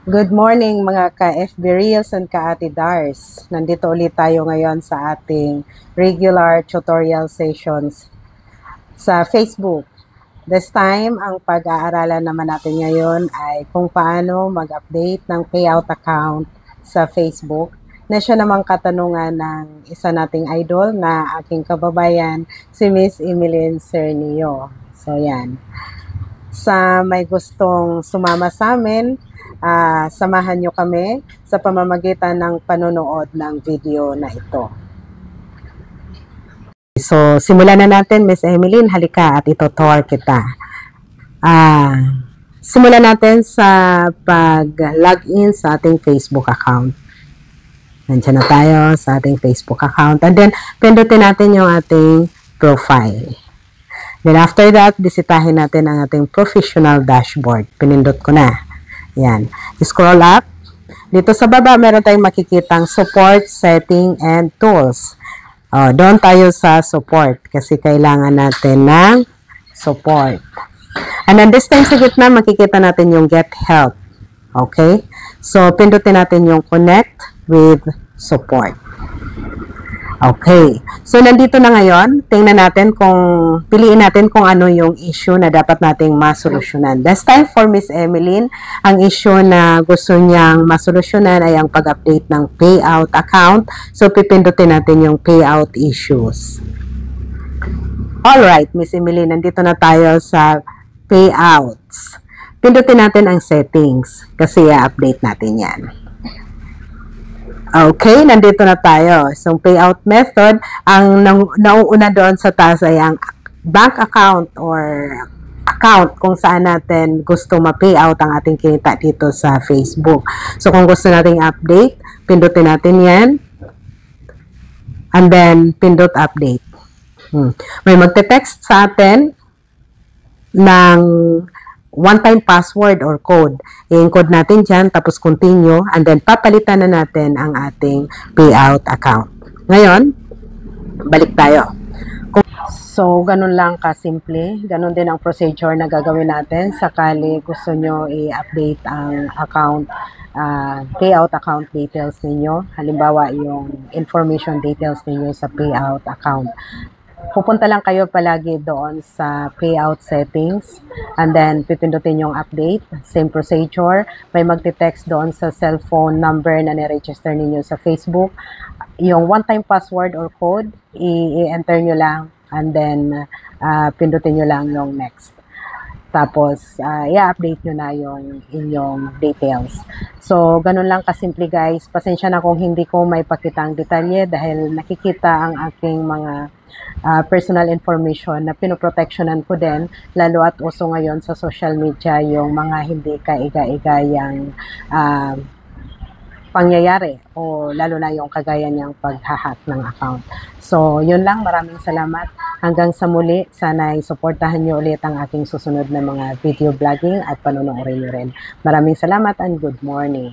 Good morning mga ka-FB Reels and ka-Ate Dars. Nandito ulit tayo ngayon sa ating regular tutorial sessions sa Facebook. This time, ang pag-aaralan naman natin ngayon ay kung paano mag-update ng payout account sa Facebook na siya namang katanungan ng isa nating idol na aking kababayan, si Miss Emeline Cernio. So yan. Sa may gustong sumama sa amin, samahan nyo kami sa pamamagitan ng panonood ng video na ito. So, simulan na natin, Miss Emeline. Halika at itutor kita. Simulan natin sa pag-login sa ating Facebook account. Nandiyan na tayo sa ating Facebook account. And then, pindutin natin yung ating profile. Then, after that, bisitahin natin ang ating professional dashboard. Pinindot ko na. Yan. Scroll up. Dito sa baba, meron tayong makikitang support, setting, and tools. Doon tayo sa support kasi kailangan natin ng support. And then this time sa gitna, makikita natin yung get help. Okay? So, pindutin natin yung connect with support. Okay. So, nandito na ngayon. Tingnan natin piliin natin kung ano yung issue na dapat nating masolusyonan. This time for Miss Emeline, ang issue na gusto niyang masolusyonan ay ang pag-update ng payout account. So, pipindutin natin yung payout issues. Alright, Miss Emeline, nandito na tayo sa payouts. Pindutin natin ang settings kasi i-update natin yan. Okay, nandito na tayo. So, payout method, ang nauuna doon sa taas ay ang bank account or account kung saan natin gusto ma-payout ang ating kinita dito sa Facebook. So, kung gusto nating update, pindutin natin yan. And then, pindot update. May magte-text sa atin ng one-time password or code. I-encode natin dyan, tapos continue, and then papalitan na natin ang ating payout account. Ngayon, balik tayo. So, ganun lang kasimple. Ganun din ang procedure na gagawin natin sakali gusto nyo i-update ang account, payout account details ninyo. Halimbawa, yung information details ninyo sa payout account. Pupunta lang kayo palagi doon sa payout settings and then pipindutin yung update, same procedure. May magte-text doon sa cellphone number na ni-register ninyo sa Facebook. Yung one-time password or code, i-enter nyo lang and then pindutin nyo lang yung next. Tapos, i-update nyo na yung inyong details. So, ganun lang kasimple guys. Pasensya na kung hindi ko may pakitang detalye dahil nakikita ang aking mga personal information na pinoprotectionan ko din, lalo at uso ngayon sa social media yung mga hindi kaiga-igayang pangyayari o lalo na yung kagaya niyang paghahack ng account. So, yun lang. Maraming salamat. Hanggang sa muli, sana suportahan niyo ulit ang aking susunod na mga video vlogging at panonoorin niyo rin. Maraming salamat and good morning.